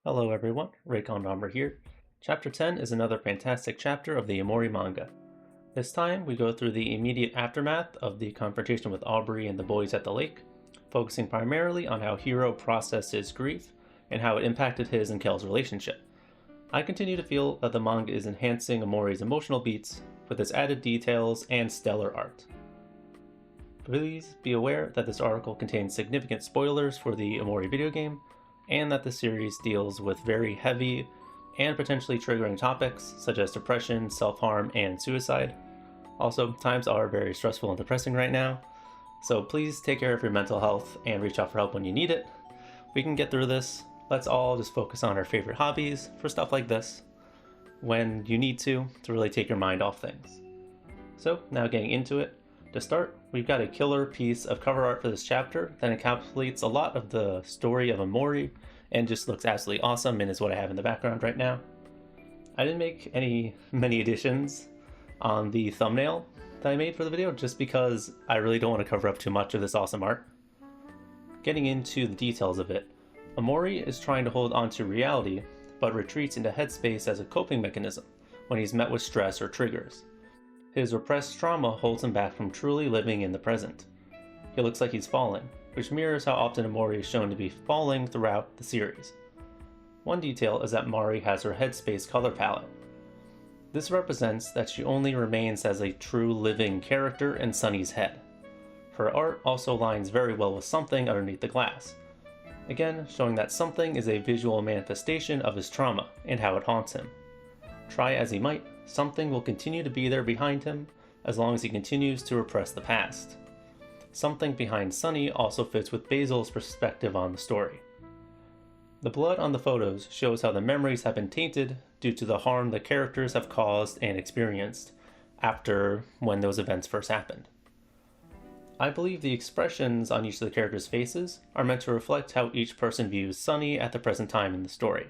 Hello everyone, Raycon Nomber here. Chapter 10 is another fantastic chapter of the Omori Manga. This time we go through the immediate aftermath of the confrontation with Aubrey and the boys at the lake, focusing primarily on how Hiro processed his grief and how it impacted his and Kel's relationship. I continue to feel that the manga is enhancing Omori's emotional beats with its added details and stellar art. Please be aware that this article contains significant spoilers for the Omori video game, and that the series deals with very heavy and potentially triggering topics such as depression, self-harm, and suicide. Also, times are very stressful and depressing right now, so please take care of your mental health and reach out for help when you need it. We can get through this. Let's all just focus on our favorite hobbies for stuff like this when you need to really take your mind off things. So now getting into it. To start, we've got a killer piece of cover art for this chapter that encapsulates a lot of the story of Omori and just looks absolutely awesome and is what I have in the background right now. I didn't make many additions on the thumbnail that I made for the video just because I really don't want to cover up too much of this awesome art. Getting into the details of it, Omori is trying to hold on to reality but retreats into headspace as a coping mechanism when he's met with stress or triggers. His repressed trauma holds him back from truly living in the present. He looks like he's falling, which mirrors how often Omori is shown to be falling throughout the series. One detail is that Mari has her headspace color palette. This represents that she only remains as a true living character in Sunny's head. Her art also aligns very well with something underneath the glass, again showing that something is a visual manifestation of his trauma and how it haunts him. Try as he might, something will continue to be there behind him as long as he continues to repress the past. Something behind Sunny also fits with Basil's perspective on the story. The blood on the photos shows how the memories have been tainted due to the harm the characters have caused and experienced after when those events first happened. I believe the expressions on each of the characters' faces are meant to reflect how each person views Sunny at the present time in the story.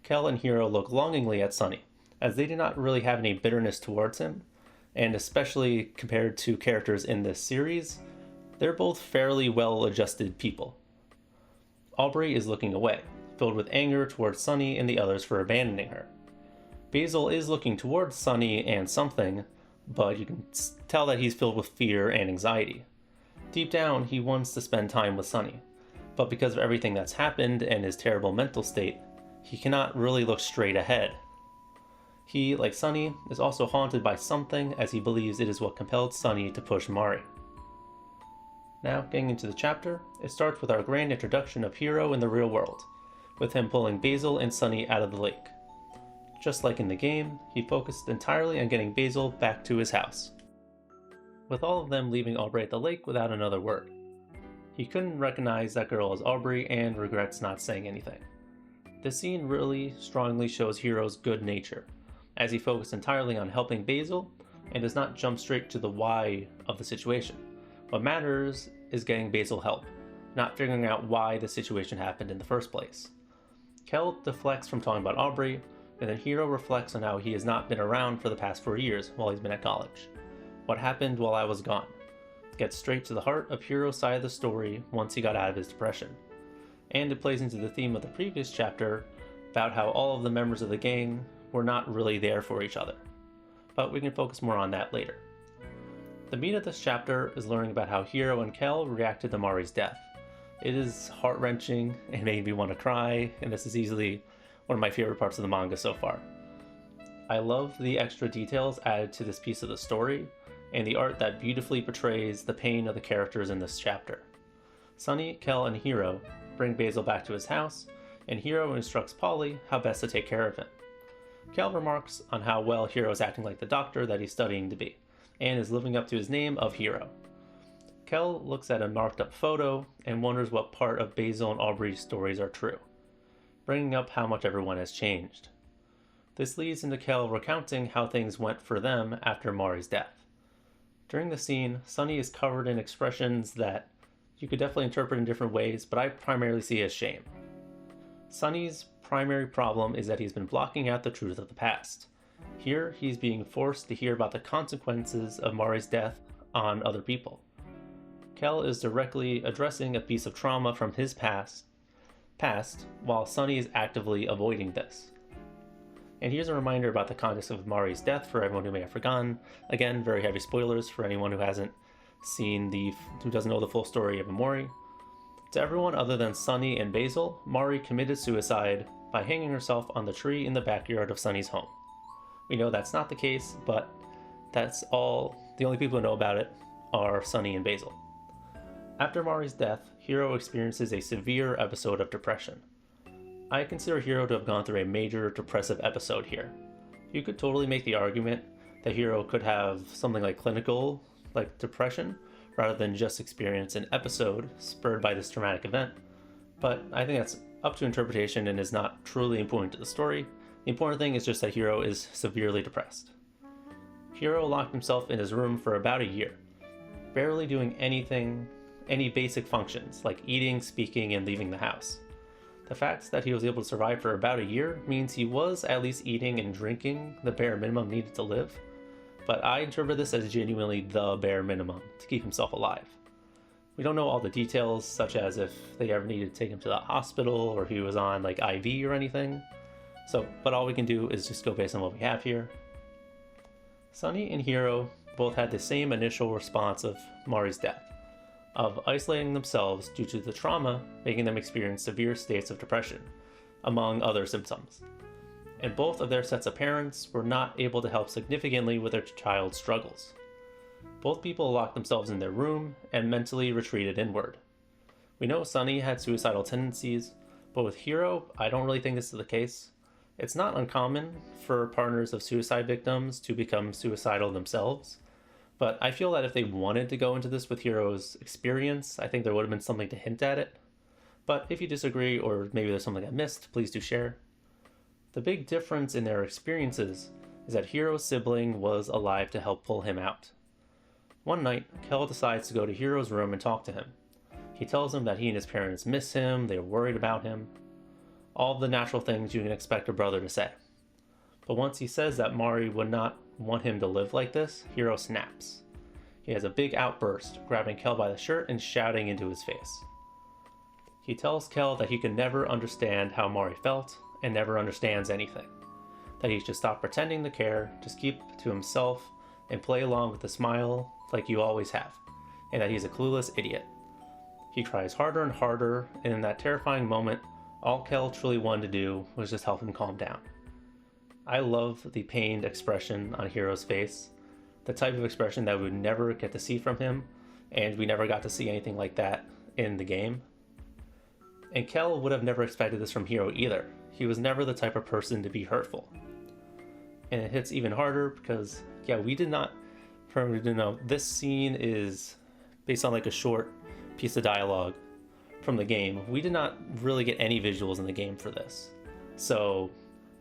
Kel and Hiro look longingly at Sunny, as they do not really have any bitterness towards him, and especially compared to characters in this series, they're both fairly well-adjusted people. Aubrey is looking away, filled with anger towards Sunny and the others for abandoning her. Basil is looking towards Sunny and something, but you can tell that he's filled with fear and anxiety. Deep down, he wants to spend time with Sunny, but because of everything that's happened and his terrible mental state, he cannot really look straight ahead. He, like Sunny, is also haunted by something as he believes it is what compelled Sunny to push Mari. Now, getting into the chapter, it starts with our grand introduction of Hiro in the real world, with him pulling Basil and Sunny out of the lake. Just like in the game, he focused entirely on getting Basil back to his house, with all of them leaving Aubrey at the lake without another word. He couldn't recognize that girl as Aubrey and regrets not saying anything. This scene really strongly shows Hiro's good nature, as he focused entirely on helping Basil and does not jump straight to the why of the situation. What matters is getting Basil help, not figuring out why the situation happened in the first place. Kel deflects from talking about Aubrey, and then Hiro reflects on how he has not been around for the past 4 years while he's been at college. What happened while I was gone? Gets straight to the heart of Hiro's side of the story once he got out of his depression. And it plays into the theme of the previous chapter about how all of the members of the gang were not really there for each other. But we can focus more on that later. The meat of this chapter is learning about how Hiro and Kel reacted to Mari's death. It is heart-wrenching and made me want to cry, and this is easily one of my favorite parts of the manga so far. I love the extra details added to this piece of the story, and the art that beautifully portrays the pain of the characters in this chapter. Sunny, Kel, and Hiro bring Basil back to his house, and Hiro instructs Polly how best to take care of him. Kel remarks on how well Hiro is acting like the doctor that he's studying to be, and is living up to his name of Hiro. Kel looks at a marked up photo and wonders what part of Basil and Aubrey's stories are true, bringing up how much everyone has changed. This leads into Kel recounting how things went for them after Mari's death. During the scene, Sunny is covered in expressions that you could definitely interpret in different ways, but I primarily see as shame. Sunny's primary problem is that he's been blocking out the truth of the past. Here, he's being forced to hear about the consequences of Mari's death on other people. Kel is directly addressing a piece of trauma from his past past, while Sunny is actively avoiding this. And here's a reminder about the context of Mari's death for everyone who may have forgotten. Again, very heavy spoilers for anyone who who doesn't know the full story of Omori. To everyone other than Sunny and Basil, Mari committed suicide by hanging herself on the tree in the backyard of Sunny's home. We know that's not the case, but that's all. The only people who know about it are Sunny and Basil. After Mari's death, Hiro experiences a severe episode of depression. I consider Hiro to have gone through a major depressive episode here. You could totally make the argument that Hiro could have something like clinical, like depression, rather than just experience an episode spurred by this traumatic event, but I think that's up to interpretation and is not truly important to the story. The important thing is just that Hiro is severely depressed. Hiro locked himself in his room for about a year, barely doing any basic functions like eating, speaking, and leaving the house. The fact that he was able to survive for about a year means he was at least eating and drinking the bare minimum needed to live, but I interpret this as genuinely the bare minimum to keep himself alive. We don't know all the details, such as if they ever needed to take him to the hospital or he was on like IV or anything. But all we can do is just go based on what we have here. Sunny and Hiro both had the same initial response of Mari's death, of isolating themselves due to the trauma, making them experience severe states of depression, among other symptoms. And both of their sets of parents were not able to help significantly with their child's struggles. Both people locked themselves in their room and mentally retreated inward. We know Sunny had suicidal tendencies, but with Hiro, I don't really think this is the case. It's not uncommon for partners of suicide victims to become suicidal themselves, but I feel that if they wanted to go into this with Hiro's experience, I think there would have been something to hint at it. But if you disagree, or maybe there's something I missed, please do share. The big difference in their experiences is that Hiro's sibling was alive to help pull him out. One night, Kel decides to go to Hiro's room and talk to him. He tells him that he and his parents miss him, they're worried about him. All the natural things you can expect a brother to say. But once he says that Mari would not want him to live like this, Hiro snaps. He has a big outburst, grabbing Kel by the shirt and shouting into his face. He tells Kel that he can never understand how Mari felt and never understands anything. That he should stop pretending to care, just keep to himself and play along with a smile like you always have, and that he's a clueless idiot. He tries harder and harder, and in that terrifying moment, all Kel truly wanted to do was just help him calm down. I love the pained expression on Hiro's face, the type of expression that we would never get to see from him, and we never got to see anything like that in the game. And Kel would have never expected this from Hiro either. He was never the type of person to be hurtful. And it hits even harder because, we did not, this scene is based on like a short piece of dialogue from the game. We did not really get any visuals in the game for this. So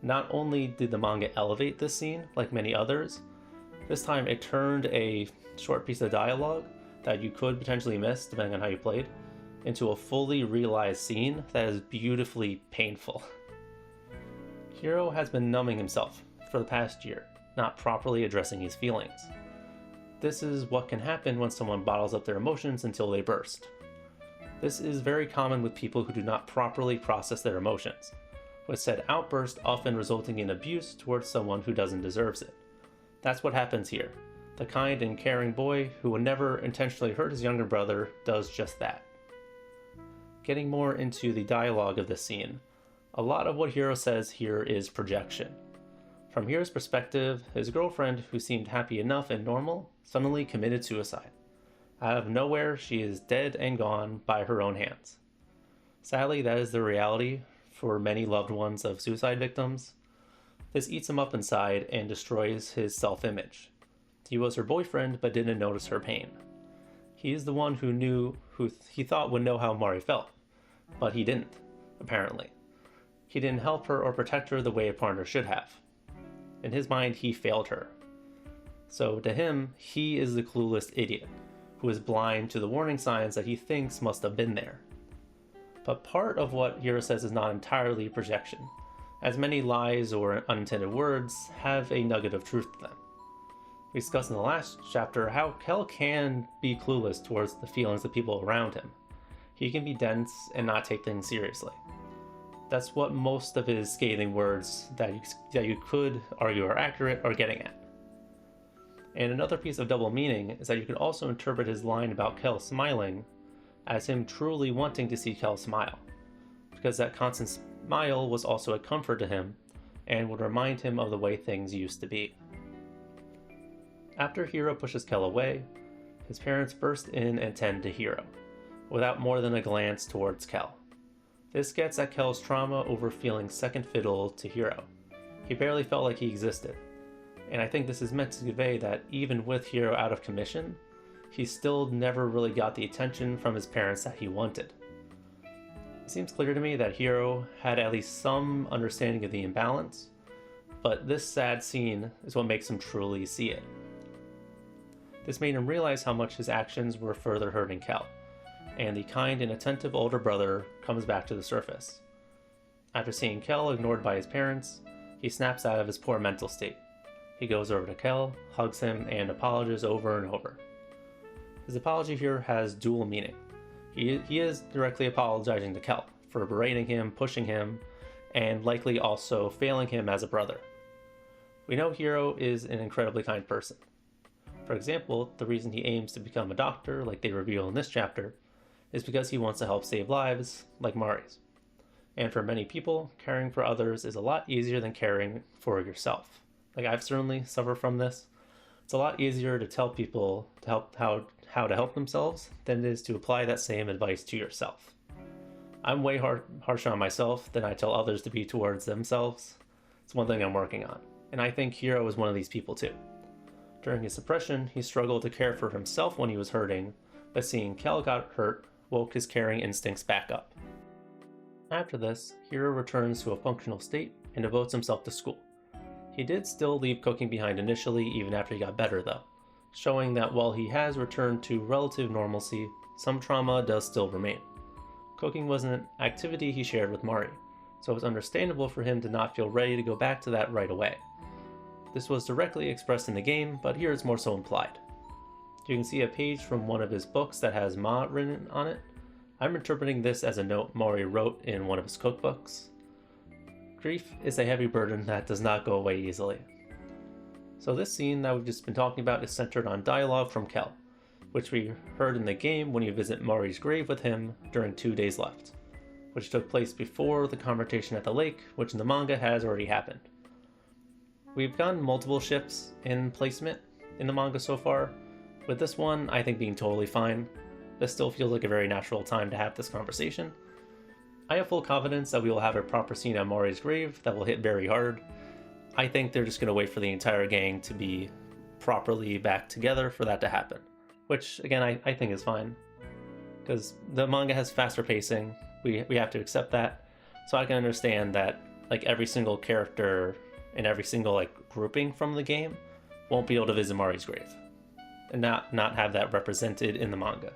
not only did the manga elevate this scene like many others, this time it turned a short piece of dialogue that you could potentially miss depending on how you played into a fully realized scene that is beautifully painful. Hiro has been numbing himself for the past year, not properly addressing his feelings. This is what can happen when someone bottles up their emotions until they burst. This is very common with people who do not properly process their emotions, with said outburst often resulting in abuse towards someone who doesn't deserve it. That's what happens here. The kind and caring boy who would never intentionally hurt his younger brother does just that. Getting more into the dialogue of this scene, a lot of what Hiro says here is projection. From Hiro's perspective, his girlfriend, who seemed happy enough and normal, suddenly committed suicide. Out of nowhere, she is dead and gone by her own hands. Sadly, that is the reality for many loved ones of suicide victims. This eats him up inside and destroys his self-image. He was her boyfriend, but didn't notice her pain. He is the one who he thought would know how Mari felt, but he didn't, apparently. He didn't help her or protect her the way a partner should have. In his mind, he failed her. So to him, he is the clueless idiot, who is blind to the warning signs that he thinks must have been there. But part of what Hiro says is not entirely projection, as many lies or unintended words have a nugget of truth to them. We discussed in the last chapter how Kel can be clueless towards the feelings of people around him. He can be dense and not take things seriously. That's what most of his scathing words that you could argue are accurate are getting at. And another piece of double meaning is that you could also interpret his line about Kel smiling as him truly wanting to see Kel smile, because that constant smile was also a comfort to him and would remind him of the way things used to be. After Hiro pushes Kel away, his parents burst in and tend to Hiro, without more than a glance towards Kel. This gets at Kel's trauma over feeling second fiddle to Hiro. He barely felt like he existed, and I think this is meant to convey that even with Hiro out of commission, he still never really got the attention from his parents that he wanted. It seems clear to me that Hiro had at least some understanding of the imbalance, but this sad scene is what makes him truly see it. This made him realize how much his actions were further hurting Kel, and the kind and attentive older brother comes back to the surface. After seeing Kel ignored by his parents, he snaps out of his poor mental state. He goes over to Kel, hugs him, and apologizes over and over. His apology here has dual meaning. He is directly apologizing to Kel for berating him, pushing him, and likely also failing him as a brother. We know Hiro is an incredibly kind person. For example, the reason he aims to become a doctor, like they reveal in this chapter, is because he wants to help save lives, like Mari's. And for many people, caring for others is a lot easier than caring for yourself. Like, I've certainly suffered from this. It's a lot easier to tell people to help how to help themselves than it is to apply that same advice to yourself. I'm way harsher on myself than I tell others to be towards themselves. It's one thing I'm working on, and I think Hiro is one of these people too. During his suppression, he struggled to care for himself when he was hurting, but seeing Kel got hurt woke his caring instincts back up. After this, Hiro returns to a functional state and devotes himself to school. He did still leave cooking behind initially, even after he got better though, showing that while he has returned to relative normalcy, some trauma does still remain. Cooking was an activity he shared with Mari, so it was understandable for him to not feel ready to go back to that right away. This was directly expressed in the game, but here it's more so implied. You can see a page from one of his books that has Ma written on it. I'm interpreting this as a note Mori wrote in one of his cookbooks. Grief is a heavy burden that does not go away easily. So this scene that we've just been talking about is centered on dialogue from Kel, which we heard in the game when you visit Mori's grave with him during 2 days left, which took place before the confrontation at the lake, which in the manga has already happened. We've gotten multiple ships in placement in the manga so far, with this one I think being totally fine. This still feels like a very natural time to have this conversation. I have full confidence that we will have a proper scene at Mori's grave that will hit very hard. I think they're just going to wait for the entire gang to be properly back together for that to happen, which again I think is fine, because the manga has faster pacing. We have to accept that, so I can understand that like every single character and every single like grouping from the game won't be able to visit Mari's grave and not have that represented in the manga.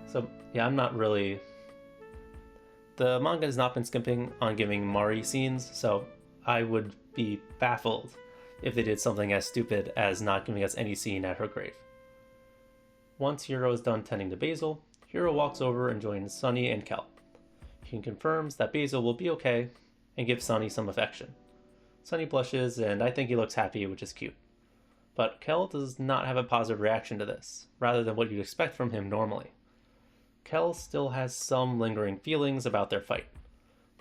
So yeah, I'm not really... The manga has not been skimping on giving Mari scenes, so I would be baffled if they did something as stupid as not giving us any scene at her grave. Once Hiro is done tending to Basil, Hiro walks over and joins Sunny and Kel. He confirms that Basil will be okay and gives Sunny some affection. Sunny blushes, and I think he looks happy, which is cute. But Kel does not have a positive reaction to this, rather than what you'd expect from him normally. Kel still has some lingering feelings about their fight,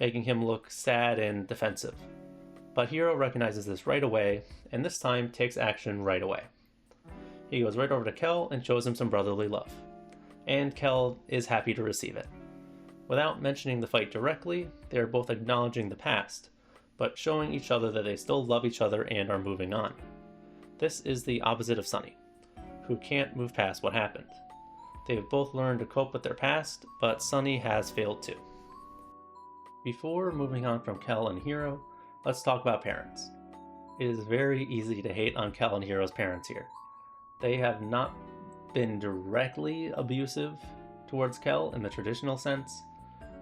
making him look sad and defensive. But Hiro recognizes this right away, and this time takes action right away. He goes right over to Kel and shows him some brotherly love, and Kel is happy to receive it. Without mentioning the fight directly, they are both acknowledging the past, but showing each other that they still love each other and are moving on. This is the opposite of Sunny, who can't move past what happened. They have both learned to cope with their past, but Sunny has failed too. Before moving on from Kel and Hiro, let's talk about parents. It is very easy to hate on Kel and Hiro's parents here. They have not been directly abusive towards Kel in the traditional sense,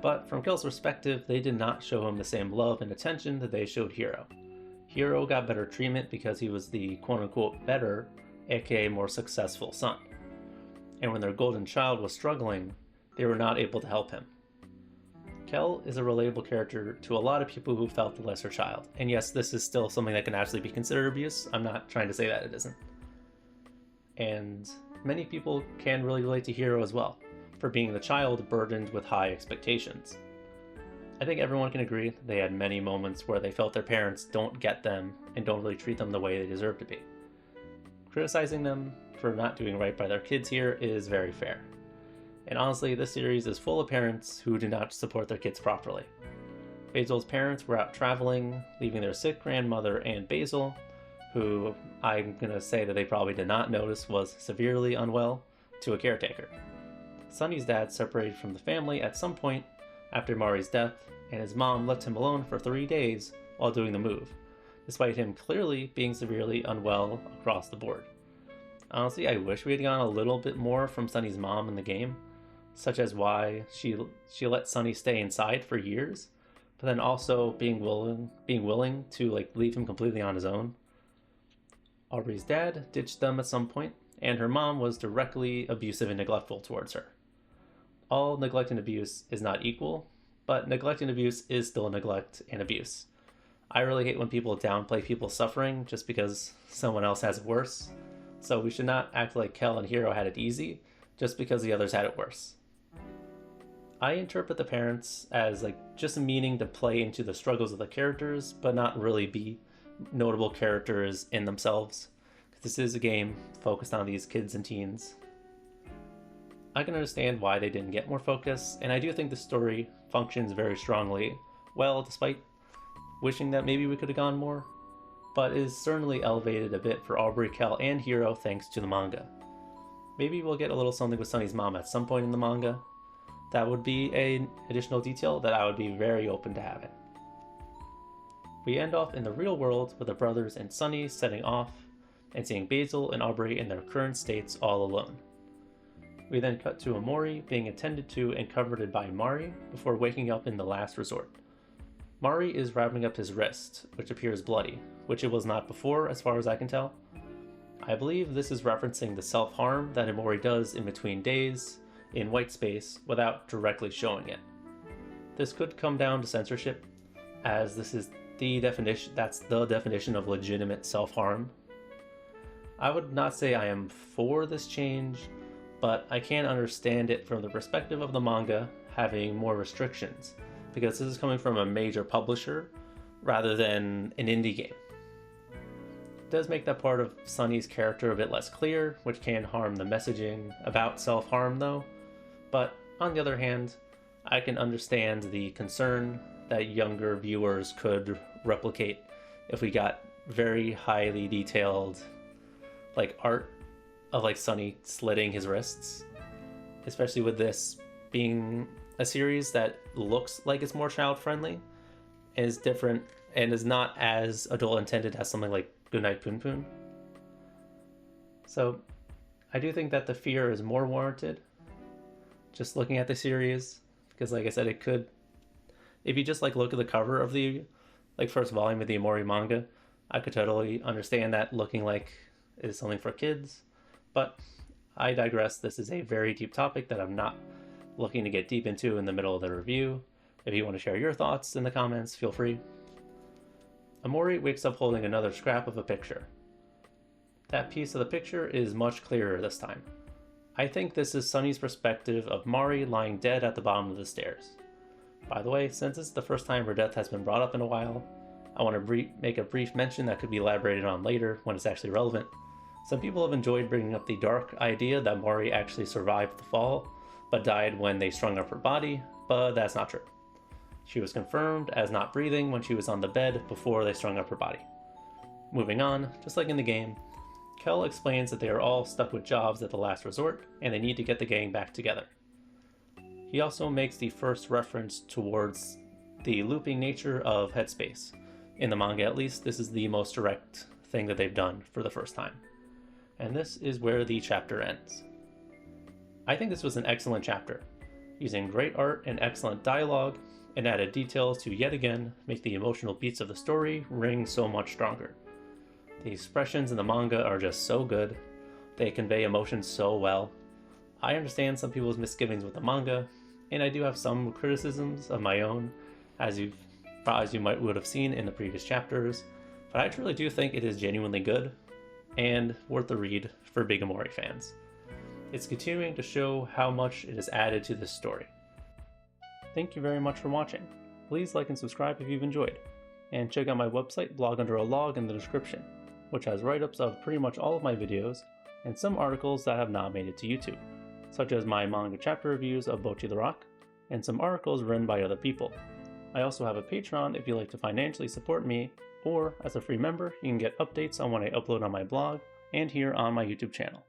but from Kel's perspective, they did not show him the same love and attention that they showed Hiro. Hiro got better treatment because he was the quote-unquote better, aka more successful son. And when their golden child was struggling, they were not able to help him. Kel is a relatable character to a lot of people who felt the lesser child. And yes, this is still something that can actually be considered abuse. I'm not trying to say that it isn't. And many people can really relate to Hiro as well, for being the child burdened with high expectations. I think everyone can agree that they had many moments where they felt their parents don't get them and don't really treat them the way they deserve to be. Criticizing them for not doing right by their kids here is very fair. And honestly, this series is full of parents who do not support their kids properly. Basil's parents were out traveling, leaving their sick grandmother and Basil, who I'm gonna say that they probably did not notice was severely unwell, to a caretaker. Sunny's dad separated from the family at some point after Mari's death, and his mom left him alone for 3 days while doing the move, despite him clearly being severely unwell across the board. Honestly, I wish we had gotten a little bit more from Sunny's mom in the game, such as why she let Sunny stay inside for years, but then also being willing to leave him completely on his own. Aubrey's dad ditched them at some point, and her mom was directly abusive and neglectful towards her. All neglect and abuse is not equal, but neglect and abuse is still neglect and abuse. I really hate when people downplay people's suffering just because someone else has it worse, so we should not act like Kel and Hiro had it easy just because the others had it worse. I interpret the parents as just meaning to play into the struggles of the characters, but not really be notable characters in themselves. This is a game focused on these kids and teens. I can understand why they didn't get more focus, and I do think the story functions very strongly well, despite wishing that maybe we could have gone more, but is certainly elevated a bit for Aubrey, Kel, and Hiro thanks to the manga. Maybe we'll get a little something with Sunny's mom at some point in the manga. That would be an additional detail that I would be very open to having. We end off in the real world with the brothers and Sunny setting off and seeing Basil and Aubrey in their current states all alone. We then cut to Omori being attended to and comforted by Mari before waking up in the last resort. Mari is wrapping up his wrist, which appears bloody, which it was not before as far as I can tell. I believe this is referencing the self-harm that Omori does in between days in white space without directly showing it. This could come down to censorship, as this is that's the definition of legitimate self-harm. I would not say I am for this change, but I can understand it from the perspective of the manga having more restrictions, because this is coming from a major publisher rather than an indie game. It does make that part of Sunny's character a bit less clear, which can harm the messaging about self-harm though, but on the other hand, I can understand the concern that younger viewers could replicate if we got very highly detailed art of Sunny slitting his wrists, especially with this being a series that looks like it's more child friendly, is different, and is not as adult intended as something like Goodnight Poon Poon. So I do think that the fear is more warranted just looking at the series, because like I said, it could, if you just look at the cover of the first volume of the Omori manga, I could totally understand that looking like it is something for kids, but I digress. This is a very deep topic that I'm not looking to get deep into in the middle of the review. If you want to share your thoughts in the comments, feel free. Omori wakes up holding another scrap of a picture. That piece of the picture is much clearer this time. I think this is Sunny's perspective of Mari lying dead at the bottom of the stairs. By the way, since it's the first time her death has been brought up in a while, I want to make a brief mention that could be elaborated on later when it's actually relevant. Some people have enjoyed bringing up the dark idea that Mari actually survived the fall, but died when they strung up her body, but that's not true. She was confirmed as not breathing when she was on the bed before they strung up her body. Moving on, just like in the game, Kel explains that they are all stuck with jobs at the last resort, and they need to get the gang back together. He also makes the first reference towards the looping nature of Headspace. In the manga at least, this is the most direct thing that they've done for the first time. And this is where the chapter ends. I think this was an excellent chapter, using great art and excellent dialogue, and added details to yet again make the emotional beats of the story ring so much stronger. The expressions in the manga are just so good, they convey emotions so well. I understand some people's misgivings with the manga, and I do have some criticisms of my own, as you would have seen in the previous chapters, but I truly do think it is genuinely good and worth a read for big Omori fans. It's continuing to show how much it has added to this story. Thank you very much for watching. Please like and subscribe if you've enjoyed, and check out my website, Blog Under a Log, in the description, which has write-ups of pretty much all of my videos and some articles that have not made it to YouTube, such as my manga chapter reviews of Bocchi the Rock and some articles written by other people. I also have a Patreon if you'd like to financially support me, or as a free member, you can get updates on when I upload on my blog and here on my YouTube channel.